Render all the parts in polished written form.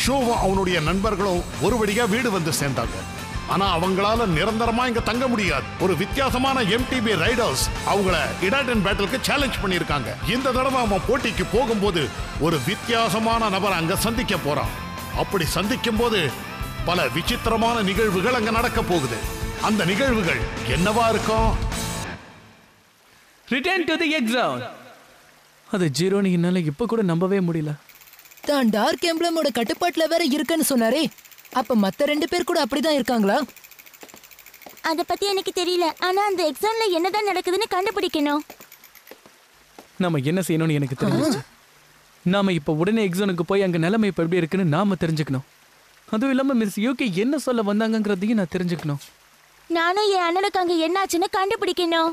ஷோவும் அவனுடைய நண்பர்களும் ஒரு வழியா வீடு வந்து சேர்ந்தாங்க. ஆனா அவங்களால நிரந்தரமா இங்க தங்க முடியாது. ஒரு வித்தியாசமான MTB ரைடர்ஸ் அவங்கள இடாட்டன் பேட்டிலுக்கு சேலஞ்ச் பண்ணிருக்காங்க. இந்த தடவை அவன் போட்டிக்கு போகும்போது ஒரு வித்தியாசமான நபர் அங்க சந்திக்க போறான். அப்படி சந்திக்கும் போது பல விசித்திரமான நிகழ்வுகள் அங்க நடக்க போகுது. அந்த நிகழ்வுகள் என்னவா இருக்கும்? Return to the exam. அது ஜீரோன்னு என்னால இப்ப கூட நம்பவே முடியல. தான் டார்க் எம்ப்ளமோட கட்டுப்பாட்டுல வேற இருக்குன்னு சொன்னாரே, அப்ப மத்த 2 பேர் கூட அப்படிதான் இருக்காங்களா? அத பத்தி எனக்கு தெரியல. ஆனா அந்த எக்ஸாம்ல என்னதான் நடக்குதுன்னு கண்டுபிடிக்கணும். நாம என்ன செய்யணும்னு எனக்கு தெரிஞ்சிச்சு. நாம இப்ப உடனே எக்ஸாமுக்கு போய் அங்க நிலைமை இப்ப எப்படி இருக்குன்னு நாம தெரிஞ்சுக்கணும். அதுவும் இல்லாம மிஸ் யூகே என்ன சொல்ல வந்தாங்கங்கிறதையும் நான் தெரிஞ்சுக்கணும். நானும் என் அண்ணனுக்கு அங்க என்னாச்சுன்னு கண்டுபிடிக்கணும்.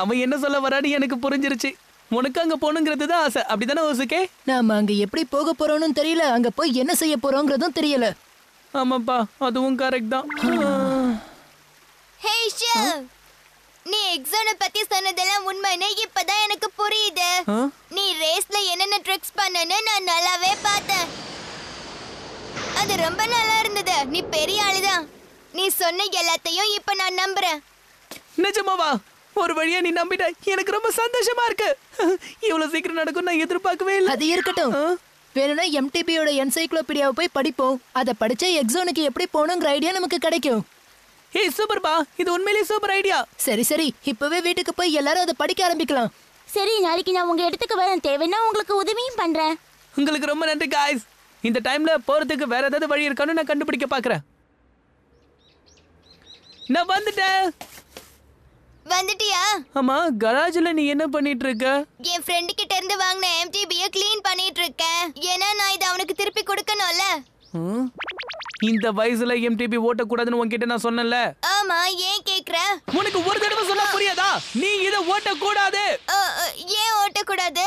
அவன் என்ன சொல்ல வரான்னு எனக்கு புரிஞ்சிருச்சு. உனக்கு அங்க போகணுங்கிறது தான் ஆசை, அப்படிதானே ஓசுகே? நாம அங்க எப்படி போக போறோம்னு தெரியல, அங்க போய் என்ன செய்ய போறோங்கிறதும் தெரியல. ஆமாப்பா, அதுவும் கரெக்ட் தான். ஹே ஷிவ், நீ எக்ஸாம் பத்தி சொன்னதெல்லாம் உண்மைன்னு இப்பதான் எனக்கு புரியுது. நீ ரேஸ்ல என்னென்ன ட்ரிக்ஸ் பண்ணனு நான் நல்லாவே பார்த்தேன். அது ரொம்ப நல்லா இருந்தது. நீ பெரிய ஆளுதான். நீ சொன்ன எல்லாத்தையும் இப்ப நான் நம்புறேன். நிஜமாவா? ஒரு வழியா நீ நம்பிட்ட. எனக்கு ரொம்ப சந்தோஷமா இருக்கு. இவ்வளவு சீக்கிரம் நடக்கும் நான் எதிர்பார்க்கவே இல்லை. அது இருக்கட்டும். வேணும்னா MTBயோட என்சைக்ளோபீடியாவை போய் படிப்போம். அதை படிச்சா எக்ஸாமுக்கு எப்படி போகணுங்கிற ஐடியா நமக்கு கிடைக்கும். ஏய் சூப்பர்பா, இது உண்மையிலேயே சூப்பர் ஐடியா. சரி சரி, இப்பவே வீட்டுக்கு போய் எல்லாரும் அதை படிக்க ஆரம்பிக்கலாம். சரி, நாளைக்கு நான் உங்க இடத்துக்கு வரேன். தேவைன்னா உங்களுக்கு உதவியும் பண்றேன். உங்களுக்கு ரொம்ப நன்றி காய்ஸ். இந்த டைம்ல போறதுக்கு வேற ஏதாவது வழி இருக்கான்னு நான் கண்டுபிடிக்க பாக்குறேன். நான் வந்துட்டேன். வந்துட்டியா? ஆமா, கராஜ்ல நீ என்ன பண்ணிட்டு இருக்க? என் ஃப்ரெண்ட் கிட்ட இருந்து வாங்கின MTBயை க்ளீன் பண்ணிட்டு இருக்கேன். ஏன்னா நான் இதை அவனுக்கு திருப்பி கொடுக்கணும்ல. இந்த வயசுல MTB ஓட்டக்கூடாதுன்னு உன்கிட்ட நான் சொன்னேன்ல. ஆமா, ஏன் கேக்குற? உனக்கு ஒரு தடவை சொன்னா புரியாதா? நீ இதை ஓட்டக்கூடாது. ஏன் ஓட்டக்கூடாது?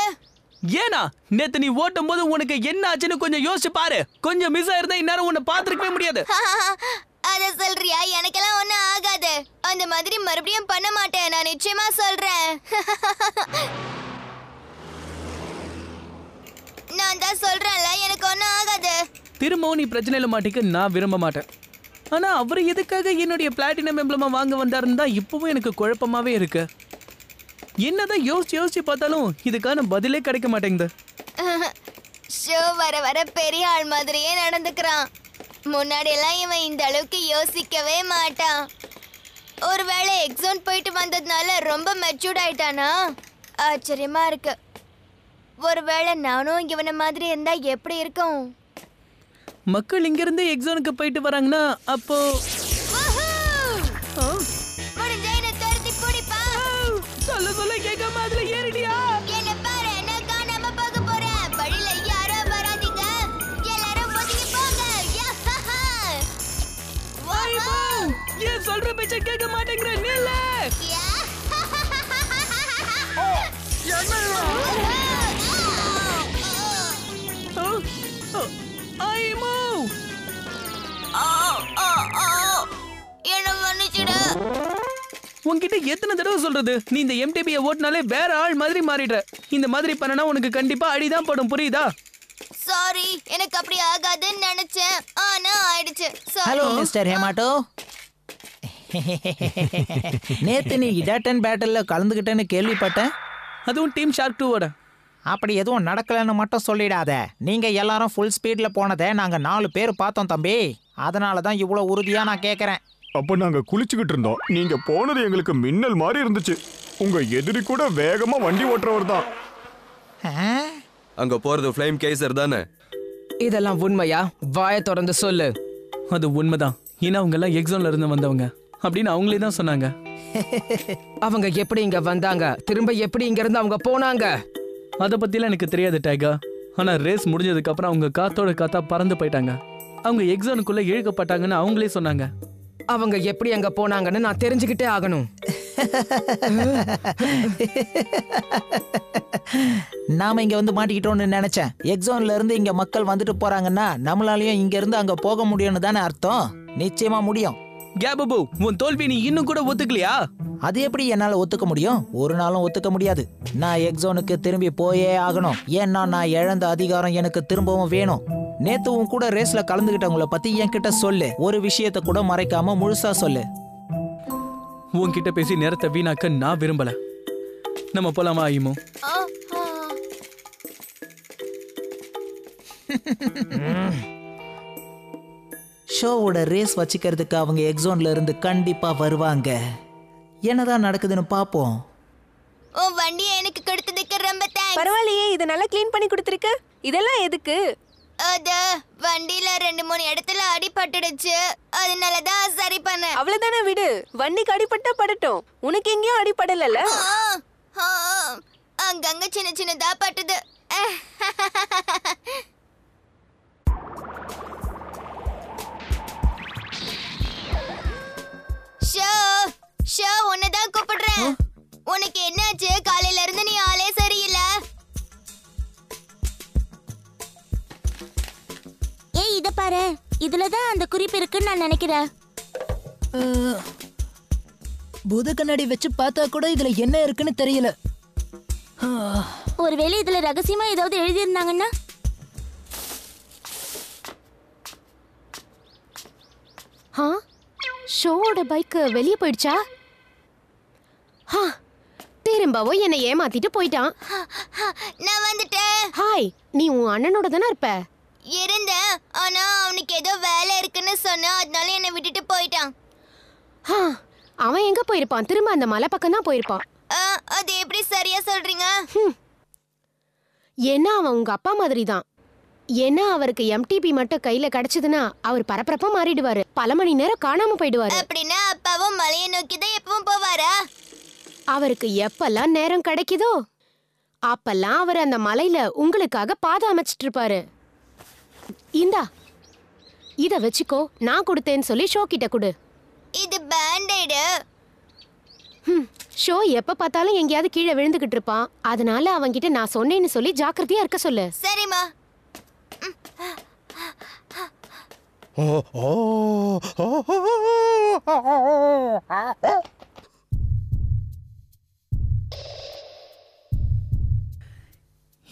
ஏனா நேத்து நீ ஓட்டும் போது உனக்கு என்ன ஆச்சுன்னு கொஞ்சம் யோசிச்சு பாரு. கொஞ்சம் மிஸ் ஆயிருந்தா இந்நேரம் உன்னை பாத்துருக்கவே முடியாது. அத சொல்றியா? எனக்கெல்லாம் ஒண்ணும் ஆகாது. அந்த மாதிரி மறுபடியும் பண்ண மாட்டேன். நான் நிச்சயமா சொல்றேன். நான் தான் சொல்றேன்ல, எனக்கு ஒண்ணும் ஆகாது. திரும்பவும் நீ பிரச்சனையில மாட்டிக்க நான் விரும்ப மாட்டேன். ஆனா அவரு எதுக்காக என்னுடைய பிளாட்டினம் எம்ப்ளமா வாங்க வந்தாருன்னு தான் இப்பவும் எனக்கு குழப்பமாவே இருக்கு. என்னதான் யோசிச்சு பார்த்தாலும் இதுக்கான பதிலே கிடைக்க மாட்டேங்குது. ஷோ வர வர பெரிய ஆள் மாதிரியே நடந்துக்கிறான். முன்னாடி எல்லாம் இவன் இந்த அளவுக்கு யோசிக்கவே மாட்டான். ஒருவேளை எக்ஸாம் போயிட்டு வந்ததுனால ரொம்ப மெச்சூர்ட் ஆயிட்டானா? ஆச்சரியமா இருக்கு. ஒருவேளை நானும் இவனை மாதிரி இருந்தா எப்படி இருக்கும்? மக்கள் இங்க இருந்து எக்ஸாமுக்கு போயிட்டு வராங்கன்னா அப்போ சொல்ல கேட்காம அதுல ஏறிடியா? என்ன பாரு, நான் காணாம போக போறேன். வழியில யாரோ வராதீங்க. எல்லாரும் ஒதுங்கி போங்க. ஏன் சொல்ற பேச்ச கேட்க மாட்டேங்கிற? நில்ல. என்ன மன்னிச்சிடு. உன்கிட்ட எத்தனை தடவை சொல்றது? நீ இந்த MTBயை ஓட்டினாலே வேற ஆள் மாதிரி மாறிடுற. இந்த மாதிரி பண்ணனா உனக்கு கண்டிப்பா அடிதான் படும், புரியுதா? சாரி, எனக்கு அப்படி ஆகாதுன்னு நினைச்சேன். ஆனா ஆயிடுச்சு. ஹலோ மிஸ்டர் ஹேமாட்டோ. நேத்து நீ இடாட்டன் பேட்டல்ல கலந்துகிட்டேன்னு கேள்விப்பட்டேன். அதுவும் டீம் ஷார்க் 2ஓட. அப்படி எதுவும் நடக்கலன்னு மட்டும் சொல்லிடாத. நீங்க எல்லாரும் ஃபுல் ஸ்பீட்ல போனதை நாங்க 4 பேர் பார்த்தோம் தம்பி. அதனால தான் இவ்வளவு உறுதியா நான் கேட்கறேன். அப்ப நாங்க குளிச்சுக்கிட்டு இருந்தோம். நீங்க போனது எங்களுக்கு மின்னல் மாதிரி இருந்துச்சு. உங்க எதிரி கூட வேகமா வண்டி ஓட்டுறவர் தான். அங்க போறது ஃப்ளேம் கேசர் தானே? இதெல்லாம் உண்மையா? வாயை திறந்து சொல்லு. அது உண்மைதான். ஏன்னா அவங்க எல்லாம் எக்ஸாம்ல இருந்து வந்தவங்க அப்படின்னு அவங்களே தான் சொன்னாங்க. அவங்க எப்படி இங்க வந்தாங்க? திரும்ப எப்படி இங்க இருந்து அவங்க போனாங்க? அதை பத்திலாம் எனக்கு தெரியாது டைகர். ஆனா ரேஸ் முடிஞ்சதுக்கு அப்புறம் அவங்க காத்தோட காத்தா பறந்து போயிட்டாங்க. அவங்க எக்ஸாமுக்குள்ள இழுக்கப்பட்டாங்கன்னு அவங்களே சொன்னாங்க. அவங்க எப்படி அங்க போனாங்கன்னு நான் தெரிஞ்சுக்கிட்டே ஆகணும். நாம இங்க வந்து மாட்டிக்கிட்டோம்னு நினைச்சேன். எக்ஸாம்ல இருந்து இங்க மக்கள் வந்துட்டு போறாங்கன்னா நம்மளாலயும் இங்க இருந்து அங்க போக முடியும்னு தானே அர்த்தம். நிச்சயமா முடியும். கேபபு, உன் தோல்வி நீ இன்னும் கூட ஒத்துக்கலையா? அது எப்படி என்னால ஒத்துக்க முடியும்? ஒரு நாளும் ஒத்துக்க முடியாது. நான் எக்ஸோனுக்கு திரும்பி போயே ஆகணும். ஏன்னா நான் இழந்த அதிகாரம் எனக்கு திரும்பவும் வேணும். நேத்து உன் கூட ரேஸ்ல கலந்துகிட்டவங்கள பத்தி என்கிட்ட சொல்லு. ஒரு விஷயத்த கூட மறைக்காம முழுசா சொல்லு. உன்கிட்ட பேசி நேரத்தை வீணாக்க நான் விரும்பல. நம்ம போலாமா ஐமோ? ஷோவோட ரேஸ் வச்சுக்கிறதுக்கு அவங்க எக்ஸோன்ல இருந்து கண்டிப்பா வருவாங்க. என்னதான் நடக்குதுன்னு பாப்போம். உன் வண்டியை எனக்கு கொடுத்ததுக்கு ரொம்ப தேங்க்ஸ். பரவாயில்லையே, இதை நல்லா க்ளீன் பண்ணி கொடுத்துருக்க. இதெல்லாம் எதுக்கு? அது வண்டியில 2-3 இடத்துல அடிபட்டுடுச்சு, அதனாலதான் சரி பண்ண. அவ்வளவுதானே, விடு. வண்டிக்கு அடிபட்டா படட்டும். உனக்கு எங்கேயும் அடிபடல. அங்கங்க சின்ன சின்னதா பட்டுது. ஷோ உன்னதான் கூப்பிடுறேன். உனக்கு என்னாச்சு? காலையில இருந்து நீ ஆளே சரியில்லை. ஏய், இத பாரு. இதுலதான் அந்த குறிப்பு இருக்குன்னு நான் நினைக்கிறேன். பூத கண்ணாடி வச்சு பார்த்தா கூட இதுல என்ன இருக்குன்னு தெரியல. ஒருவேளை இதுல ரகசியமா ஏதாவது எழுதியிருந்தாங்கன்னா? ஷோவோட பைக் வெளியே போயிடுச்சா? திரும்பவும் என்னை ஏமாத்திட்டு போயிட்டான். நான் வந்துட்டேன். ஹாய், நீ உன் அண்ணனோட தானே இருப்ப? இருந்தேன், ஆனா அவனுக்கு ஏதோ வேலை இருக்குன்னு சொன்னா, அதனால என்னை விட்டுட்டு போயிட்டான். அவன் எங்க போயிருப்பான்? திரும்ப அந்த மலை பக்கம் தான் போயிருப்பான். அது எப்படி சரியா சொல்றீங்க? ஏன்னா அவன் உங்க அப்பா மாதிரி தான். ஏன்னா அவருக்கு எம்டிபி மட்டும் கையில கிடைச்சதுன்னா அவர் பரபரப்பா மாறிடுவாரு. பல மணி நேரம் காணாம போயிடுவாரு. அப்படின்னா அப்பாவும் மலையை நோக்கி தான் எப்பவும் போவாரா? அவருக்கு எப்பெல்லாம் நேரம் கிடைக்குதோ அப்பெல்லாம் அவர் அந்த மலையில உங்களுக்காக பாதை அமைச்சிட்டு இருப்பாரு. இந்தா, இத வச்சுக்கோ. நான் கொடுத்தேன்னு சொல்லி ஷோ கிட்ட கொடு. இது பேண்டேடு. ஷோ எப்ப பார்த்தாலும் எங்கேயாவது கீழே விழுந்துகிட்டு இருப்பான். அதனால அவன்கிட்ட நான் சொன்னேன்னு சொல்லி ஜாக்கிரதையா இருக்க சொல்லு. சரிம்மா.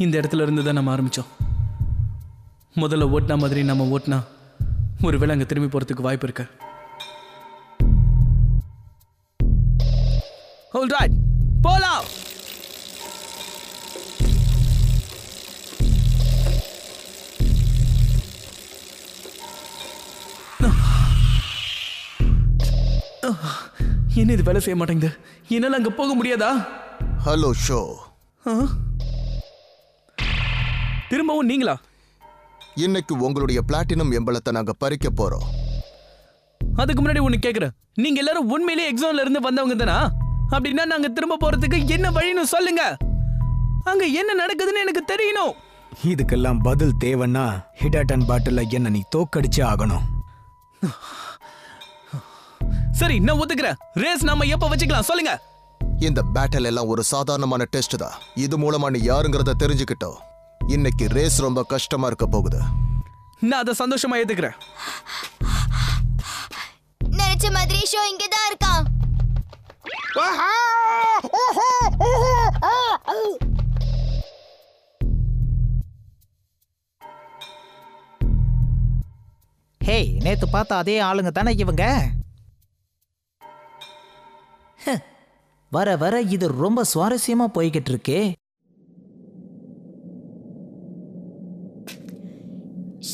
இந்த இடத்துல இருந்து தான் நம்ம ஆரம்பிச்சோம். முதல்ல ஓட்டினா மாதிரி நம்ம ஓட்டினா ஒருவேளை அங்கே திரும்பி போகிறதுக்கு வாய்ப்பு இருக்கு. ஆல்ரைட், போலாம். என்ன இது வேலை செய்ய மாட்டேங்குது? என்னால் அங்கே போக முடியாதா? Hello show. திரும்பவும் நீங்களா? இன்னைக்கு உங்களுடைய பிளாட்டினம் எம்பளத்தை நாங்க பறிக்க போறோம். அதுக்கு முன்னாடி ஒண்ணு கேக்குறேன். நீங்க எல்லாரும் உண்மையிலேயே எக்ஸாம்ல இருந்து வந்தவங்க தானா? அப்படின்னா நாங்க திரும்ப போறதுக்கு என்ன வழின்னு சொல்லுங்க. அங்க என்ன நடக்குதுன்னு எனக்கு தெரியணும். இதுக்கெல்லாம் பதில் தேவைன்னா ஹிடாட்டன் பாட்டில என்ன நீ தோக்கடிச்சு ஆகணும். சரி, நான் ஒத்துக்கிறேன். ரேஸ் நாம எப்ப வச்சுக்கலாம் சொல்லுங்க. இந்த பேட்டில் எல்லாம் ஒரு சாதாரணமான டெஸ்ட் தான். இது மூலமா நீ யாருங்கிறத தெரிஞ்சுக்கிட்டோம். இன்னைக்கு ரேஸ் ரொம்ப கஷ்டமா இருக்க போகுது. நான் அதை சந்தோஷமா ஏத்துக்கிறேன். நினைச்ச மாதிரி ஷோ இங்க தான் இருக்கான். ஹேய், நேத்து பார்த்த அதே ஆளுங்க தானே இவங்க? வர வர இது ரொம்ப சுவாரஸ்யமா போய்கிட்டு இருக்கே.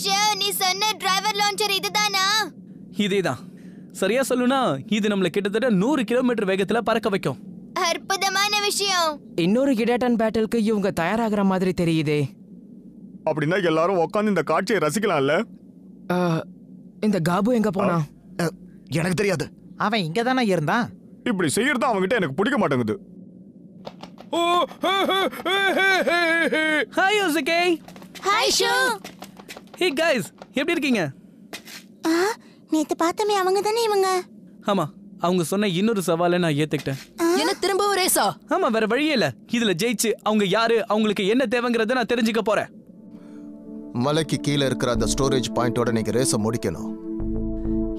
ஷோ, நீ சொன்ன டிரைவர் லான்ச்சர் இதுதானா? இதேதான். சரியா சொல்லுனா இது நம்மள கிட்டத்தட்ட 100 கிலோமீட்டர் வேகத்துல பறக்க வைக்கும். அற்புதமான விஷயம். இன்னொரு ஹிடாட்டன் பேட்டிலுக்கு இவங்க தயாராகிற மாதிரி தெரியுதே. அப்படின்னா எல்லாரும் உட்காந்து இந்த காட்சியை ரசிக்கலாம்ல? இந்த காபு எங்க போனா? எனக்கு தெரியாது. அவன் இங்க தானே இருந்தான். இப்படி செய்யறது அவங்கிட்ட எனக்கு பிடிக்க மாட்டேங்குது. Hi Yosuke. Hi Sho. Hey guys, எப்படி இருக்கீங்க? நேத்து பார்த்தமே அவங்க தானே இவங்க? ஆமா, அவங்க சொன்ன இன்னொரு சவாலை நான் ஏத்துக்கிட்டேன். என்ன திரும்பவும் ரேஸா? ஆமா, வேற வழியே இல்ல. இதுல ஜெயிச்சு அவங்க யாரு, அவங்களுக்கு என்ன தேவைங்கறத நான் தெரிஞ்சுக்க போறேன். மலைக்கு கீழே இருக்கிற அந்த ஸ்டோரேஜ் பாயிண்டோட நீங்க ரேஸ முடிக்கணும்.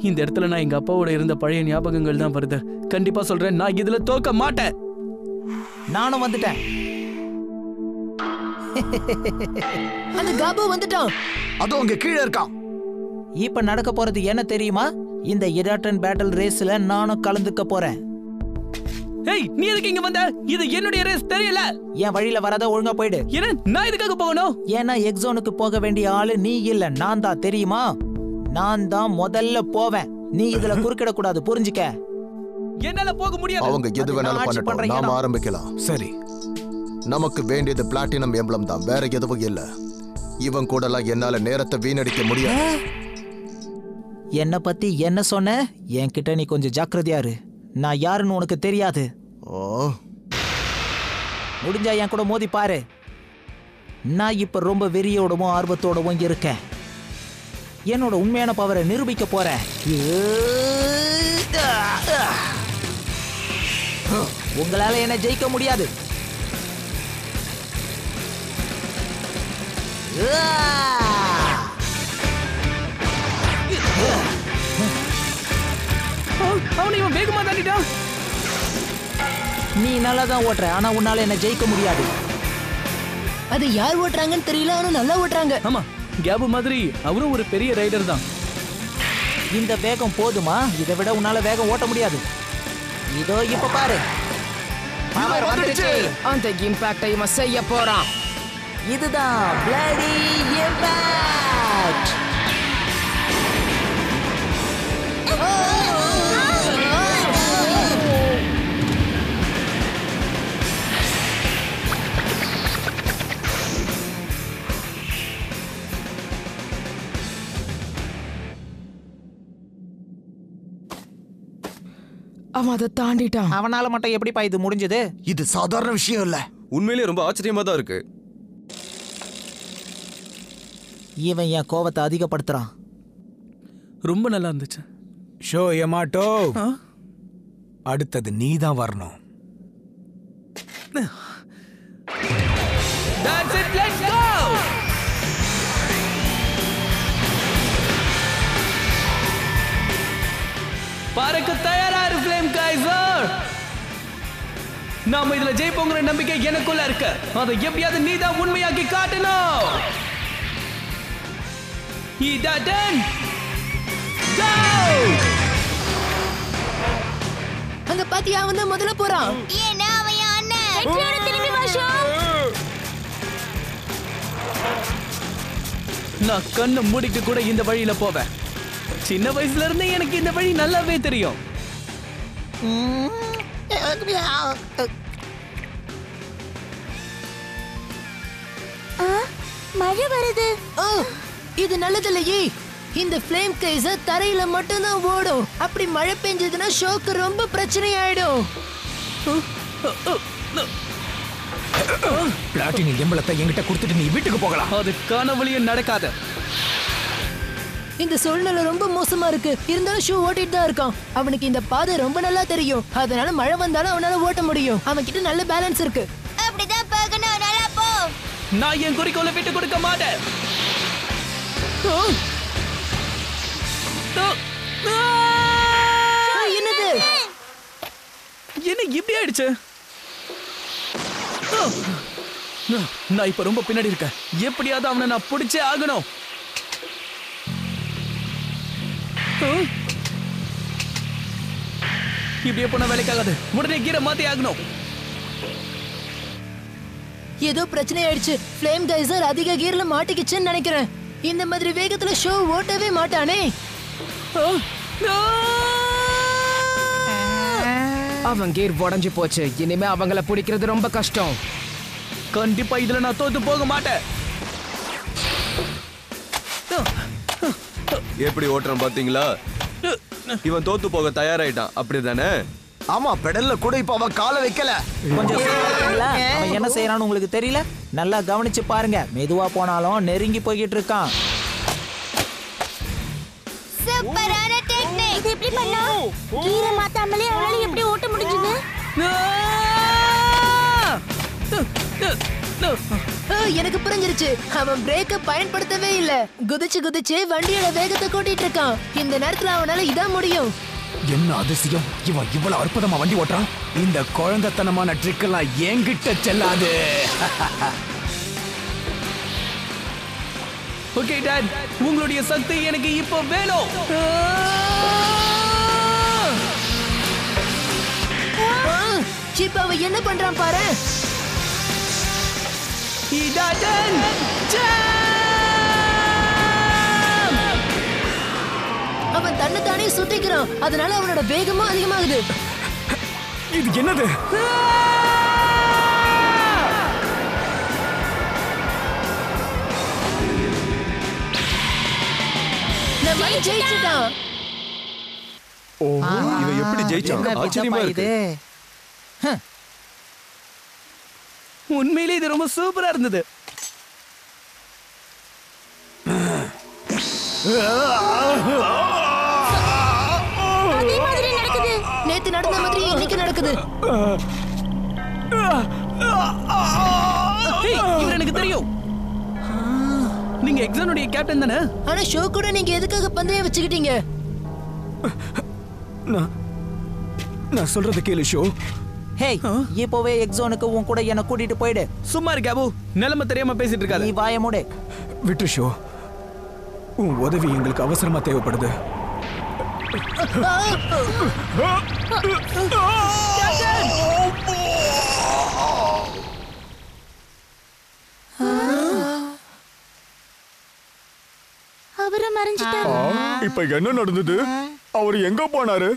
இந்த இடத்துல நான் எங்க அப்பாவோட இருந்த பழைய ஞாபகங்கள் தான் வருது. கண்டிப்பா சொல்றேன், நான் இதுல தோக்க மாட்டேன். நானும் வந்துட்டேன். அந்த காபு வந்துட்டான். அது அங்க கீழே இருக்கான். இப்ப நடக்க போறது என்ன தெரியுமா? இந்த இடாட்டன் பேட்டில் ரேஸ்ல நானும் கலந்துக்க போறேன். ஏய், நீ எதுக்கு இங்க வந்த? இது என்னுடைய ரேஸ் தெரியல. என் வழியில வராத ஒழுங்கா போயிடு. ஏன்னா நான் இதுக்காக போகணும்? ஏன்னா எக்ஸோனுக்கு போக வேண்டிய ஆளு நீ இல்ல, நான் தான். தெரியுமா? நான் தான் முதல்ல போவேன். நீ இதுல குறுக்கிட கூடாது, புரிஞ்சுக்க. என்னால போக முடியாது. அவங்க எது வேணாலும் பண்ணட்டும், நாம ஆரம்பிக்கலாம். சரி, நமக்கு வேண்டியது பிளாட்டினம் எம்பளம் தான், வேற எதுவும் இல்ல. இவன் கூடலாம் என்னால நேரத்தை வீணடிக்க முடியாது. என்ன பத்தி என்ன சொன்ன? என்கிட்ட நீ கொஞ்சம் ஜாக்கிரதையா இரு. நான் யாருன்னு உனக்கு தெரியாது. முடிஞ்சா என் கூட மோதி பாரு. நான் இப்ப ரொம்ப வெறியோடவும் ஆர்வத்தோடவும் இருக்கேன். என்னோட உண்மையான பவரை நிரூபிக்க போறேன். உங்களால என்ன ஜெயிக்க முடியாது. அவனை இவன் வேகமா தாண்டிட்டான். நீ நல்லா தான் ஓட்டுற, ஆனா உன்னால என்ன ஜெயிக்க முடியாது. அது யார் ஓட்டுறாங்கன்னு தெரியல, ஆனா நல்லா ஓட்டுறாங்க. ஆமா, கேபு மாதிரி அவரும் ஒரு பெரிய ரைடர் தான். இந்த வேகம் போதுமா? இதை விட உன்னால வேகம் ஓட்ட முடியாது. இதோ இப்ப பாரு, அந்த இம்பாக்டை இவன் செய்ய போறான். இதுதான் பிளடி இம்பாக்ட். அவன் அதை தாண்டிட்டான். அவனால மட்டும் எப்படிப்பா இது முடிஞ்சது? இது சாதாரண விஷயம் இல்ல. உண்மையிலேயே ரொம்ப ஆச்சரியமா தான் இருக்கு. இவன் என் கோவத்தை அதிகப்படுத்துறான். ரொம்ப நல்லா இருந்துச்சு. ஷோ யமாட்டோ, அடுத்தது நீ தான் வரணும். That's it, let's go. பாருக்கு தயாரா இரு ஃப்ளேம் கைசர். நாம இதுல ஜெயிப்போங்கிற நம்பிக்கை எனக்குள்ள இருக்கு. அதை எப்படியாவது நீ தான் உண்மையாக்கி காட்டணும். இடாட்டன் கோ. அங்க பாத்தியா, அவன் தான் முதல்ல போறான். ஏன்னா அவன் என் அண்ணன். வெற்றியோட திரும்பி வா ஷோ. நான் கண்ணு மூடிட்டு கூட இந்த வழியில போவேன். சின்ன வயசுல இருந்து எனக்கு இந்த வழி நல்லாவே தெரியும். மழை வருது. இது நல்லதில்லையே. இந்த ஃப்ளேம் கைசர் தரையில மட்டும் தான் ஓடும். அப்படி மழை பெஞ்சதுன்னா ஷோக்கு ரொம்ப பிரச்சனை ஆயிடும். பிளாட்டினம் எம்பளத்தை என்கிட்ட கொடுத்துட்டு நீ வீட்டுக்கு போகலாம். அது கனவுலயும் நடக்காது. இந்த சூழ்நிலை ரொம்ப மோசமா இருக்கு. இருந்தாலும் ஷூ ஓட்டிட்டு தான் இருக்கான். அவனுக்கு இந்த பாதை ரொம்ப நல்லா தெரியும். அதனால மழை வந்தாலும் அவனால ஓட்ட முடியும். அவன் கிட்ட நல்ல பேலன்ஸ் இருக்கு. அப்படிதான் போகணும். நல்லா போ. நான் என் குறிக்கோளை விட்டு கொடுக்க மாட்டேன். என்னது? என்ன இப்படி ஆயிடுச்சு? நான் இப்ப ரொம்ப பின்னாடி இருக்கேன். எப்படியாவது அவனை நான் பிடிச்சே ஆகணும். இப்படியே போன வேலைக்காகாது. உடனே கீரை மாத்தி ஆகணும். ஏதோ பிரச்சனை ஆயிடுச்சு. ஃப்ளேம் கைசர் அதிக கீர்ல மாட்டிக்கிச்சுன்னு நினைக்கிறேன். இந்த மாதிரி வேகத்துல ஷோ ஓட்டவே மாட்டானே. அவன் கீர் உடைஞ்சு போச்சு. இனிமே அவங்கள பிடிக்கிறது ரொம்ப கஷ்டம். கண்டிப்பா இதுல நான் தோத்து போக மாட்டேன். எப்படி ஓட்டுறான் பாத்தீங்களா? இவன் தோத்து போக தயாராயிட்டான், அப்படிதானே? ஆமா, பெடல்ல கூட இப்ப அவன் காலை வைக்கல. கொஞ்சம் அவன் என்ன செய்யறான்னு உங்களுக்கு தெரியல. நல்லா கவனிச்சு பாருங்க. மெதுவா போனாலும் நெருங்கி போய்கிட்டு இருக்கான். சூப்பரான டெக்னிக். இது எப்படி பண்ணா? கீரை மாத்தாமலே அவனால எப்படி ஓட்ட முடிஞ்சது? எனக்கு புரிஞ்சிருச்சு. அவன் பிரேக்க பயன்படுத்தவே இல்ல. குதிச்சு குதிச்சு வண்டியோட வேகத்தை கூட்டிட்டு இருக்கான். இந்த நேரத்துல அவனால இதான் முடியும். என்ன அதிசயம், இவன் இவ்வளவு அற்புதமா வண்டி ஓட்டுறான். இந்த குழந்தைத்தனமான ட்ரிக் எல்லாம் என்கிட்ட செல்லாது. ஓகே டாட், உங்களுடைய சக்தி எனக்கு இப்போ வேணும். இப்ப அவன் என்ன பண்றான் பாரு. அவன் தன்னைத்தானே சுத்திக்கிறான். அதனால அவனோட வேகமும் அதிகமாகுது. இது என்னது? நம்ம ஜெயிச்சிட்டான். ஓ, இவன் எப்படி ஜெயிச்சான்? ஆச்சரியமா இருக்கு. உண்மையிலே இது ரொம்ப சூப்பரா இருந்தது. அதே மாதிரி நடக்குது. நேத்து நடந்த மாதிரி இன்னைக்கு நடக்குது. இவர் எனக்கு தெரியும். நீங்க எக்ஸானுடைய கேப்டன் தானே? ஆனா ஷோ கூட நீங்க எதுக்காக பந்தயம் வச்சுக்கிட்டீங்க? நான் சொல்றது கேளு ஷோ. ஹேய், இப்போவே எக்ஸோனுக்கு உன் கூட என்ன கூட்டிட்டு போயிடு. சும்மா இரு கேபு, நிலைமை தெரியாம பேசிட்டு இருக்காத. நீ வாய மூடு. விட்டு ஷோ, உன் உதவி எங்களுக்கு அவசரமா தேவைப்படுது. அவரை மறைஞ்சிட்டாரு. இப்ப என்ன நடந்தது? அவர் எங்க போனாரு?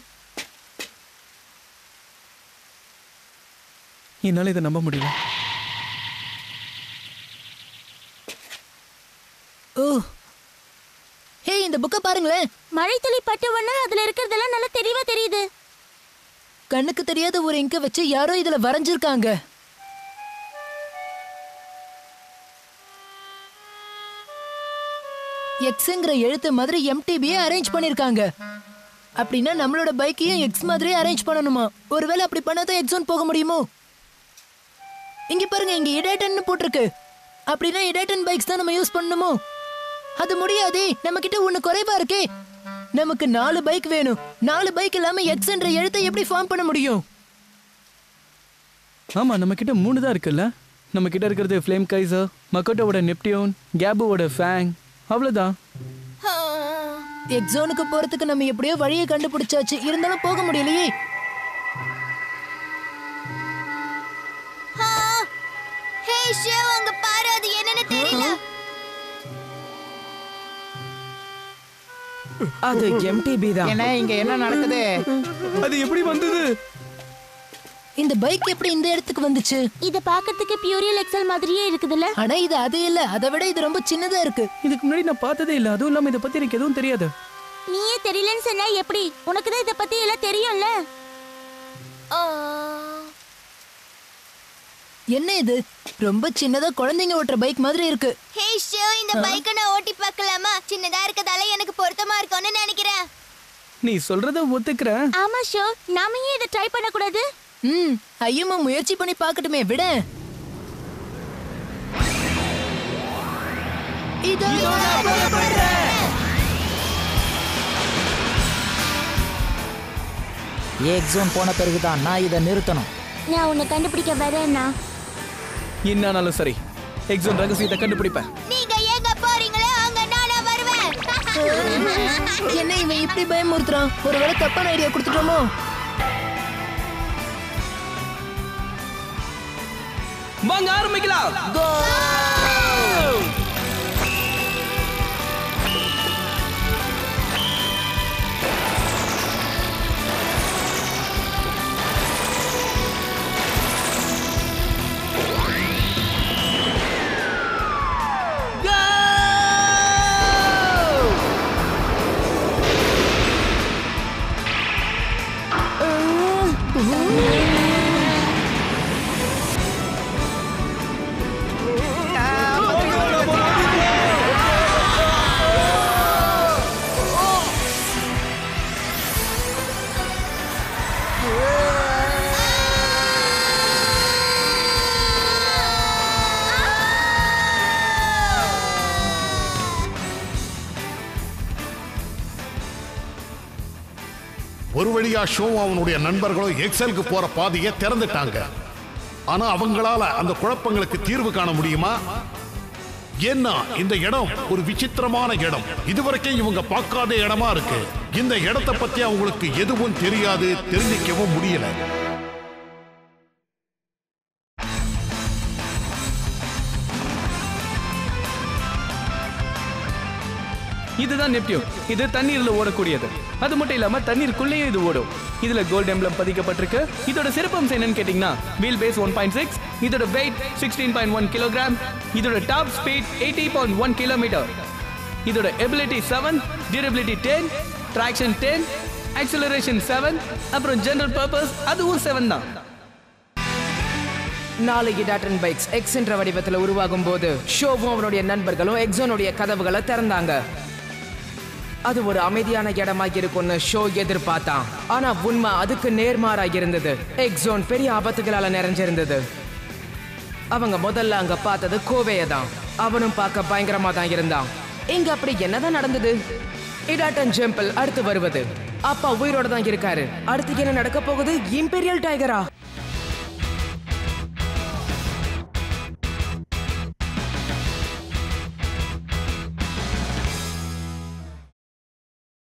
என்னால இதை நம்ப முடியல. ஓ, ஹே, இந்த புக்க பாருங்களேன். மழை துளி பட்டவொன்னே அதுல இருக்கிறதெல்லாம் நல்லா தெளிவா தெரியுது. கண்ணுக்கு தெரியாத ஒரு இங்க வச்சு யாரோ இதுல வரைஞ்சிருக்காங்க. எக்ஸ்ங்கிற எழுத்து மாதிரி எம்டிபியை அரேஞ்ச் பண்ணிருக்காங்க. அப்படின்னா நம்மளோட பைக்கையும் எக்ஸ் மாதிரியே அரேஞ்ச் பண்ணணுமா? ஒருவேளை அப்படி பண்ணாதான் எக்ஸோன் போக முடியுமோ? இங்க பாருங்க, இங்க இடேட்டன் போட்டிருக்கு. அப்படின்னா இடேட்டன் பைக்ஸ் தான் நம்ம யூஸ் பண்ணணுமோ? அது முடியாதே, நம்ம கிட்ட ஒண்ணு குறைவா இருக்கே. நமக்கு 4 பைக் வேணும். 4 பைக் இல்லாம எக்ஸ் என்ற எழுத்தை எப்படி ஃபார்ம் பண்ண முடியும்? ஆமா, நம்ம கிட்ட 3 தான் இருக்குல்ல. நம்ம கிட்ட இருக்கிறது ஃப்ளேம் கைசர், மக்கோட்டோட நெப்டியூன், கேபுவோட ஃபேங், அவ்வளவுதான். எக்ஸோனுக்கு போறதுக்கு நம்ம எப்படியோ வழியை கண்டுபிடிச்சாச்சு. இருந்தாலும் போக முடியலையே. ஹே ஷிவ், அங்க பாரு, அது என்னன்னு தெரியல. அது எம்டிபி தான். என்ன இங்க என்ன நடக்குது? அது எப்படி வந்தது? இந்த பைக் எப்படி இந்த இடத்துக்கு வந்துச்சு? இத பாக்கிறதுக்கு பியூரியல் எக்ஸல் மாதிரியே இருக்குதுல்ல. ஆனா இது அது இல்ல, அதை விட இது ரொம்ப சின்னதா இருக்கு. இதுக்கு முன்னாடி நான் பார்த்ததே இல்ல. அதுவும் இல்லாம இத பத்தி எனக்கு எதுவும் தெரியாது. நீயே தெரியலன்னு சொன்னா எப்படி? உனக்கு தான் இத பத்தி எல்லாம் தெரியும்ல. என்ன இது? ரொம்ப சின்னதா குழந்தைங்க ஓட்டுற பைக் மாதிரி இருக்கு. ஹே ஷிவ், இந்த பைக்கை நான் ஓட்டி பார்க்கலாமா? சின்னதா இருக்கதால எனக்கு பொருத்தமா இருக்கும்னு நினைக்கிறேன். நீ சொல்றத ஒத்துக்கிறேன். ஆமா ஷோ, நாம ஏன் இத ட்ரை பண்ண கூடாது? ஐயம்மா முயற்சி பண்ணி பார்க்கட்டுமே, விட. இதோ நான் புறப்படுறேன். எக்ஸோன் போன பிறகுதான் நான் இதை நிறுத்தணும். நான் உன்னை கண்டுபிடிக்க வரேன்னா என்னானாலும் சரி, எக்ஸோன் ரகசியத்தை கண்டுபிடிப்பேன். நீங்க எங்க போறீங்களோ அங்க நானா வருவேன். என்ன இவன் இப்படி பயமுறுத்துறான்? ஒருவேளை தப்பான ஐடியா கொடுத்துட்டோமோ? வாங்க ஆரம்பிக்கலாம். வழியா ஷோ அவனுடைய நண்பர்களும் எக்ஸலுக்கு போற பாதையை திறந்துட்டாங்க. ஆனா அவங்களால அந்த குழப்பங்களுக்கு தீர்வு காண முடியுமா? ஏன்னா இந்த இடம் ஒரு விசித்திரமான இடம். இதுவரைக்கும் இவங்க பார்க்காத இடமா இருக்கு. இந்த இடத்தை பத்தி அவங்களுக்கு எதுவும் தெரியாது, தெரிஞ்சிக்கவும் முடியல. இதுதான் நெப்டியூன். இது தண்ணீர்ல ஓடக்கூடியது. அது மட்டும் இல்லாம தண்ணீருக்குள்ளேயே இது ஓடும். இதுல கோல்ட் எம்ப்ளம் பதிக்கப்பட்டிருக்கு. இதோட சிறப்பம்சம் என்னன்னு கேட்டீங்கன்னா வீல் பேஸ் 1.6, இதோட வெயிட் 16.1 கிலோகிராம், இதோட டாப் ஸ்பீட் 80.1 கிலோமீட்டர், இதோட எபிலிட்டி 7, டியூரபிலிட்டி 10, ட்ராக்ஷன் 10, ஆக்சிலரேஷன் 7, அப்புறம் ஜெனரல் பர்பஸ் அதுவும் 7 தான். நாலு இடாட்டன் பைக்ஸ் எக்ஸ் என்ற வடிவத்தில் உருவாகும் போது ஷோவும் அவனுடைய நண்பர்களும் எக்ஸோனுடைய கதவுகளை திறந்தாங்க. அது ஒரு அமைதியான இடமா இருக்கும்னு ஷோ எதிர்பார்த்தான். ஆனா உண்மை அதுக்கு நேர்மாறாக இருந்தது. எக்ஸோன் பெரிய ஆபத்துகளால நிறைஞ்சிருந்தது. அவங்க முதல்ல அங்க பார்த்தது கோவையை தான். அவனும் பார்க்க பயங்கரமா தான் இருந்தான். இங்க அப்படி என்னதான் நடந்தது? இடாட்டன் ஜெம்பிள் அடுத்து வருவது. அப்பா உயிரோட தான் இருக்காரு. அடுத்து என்ன நடக்க போகுது? இம்பீரியல் டைகரா?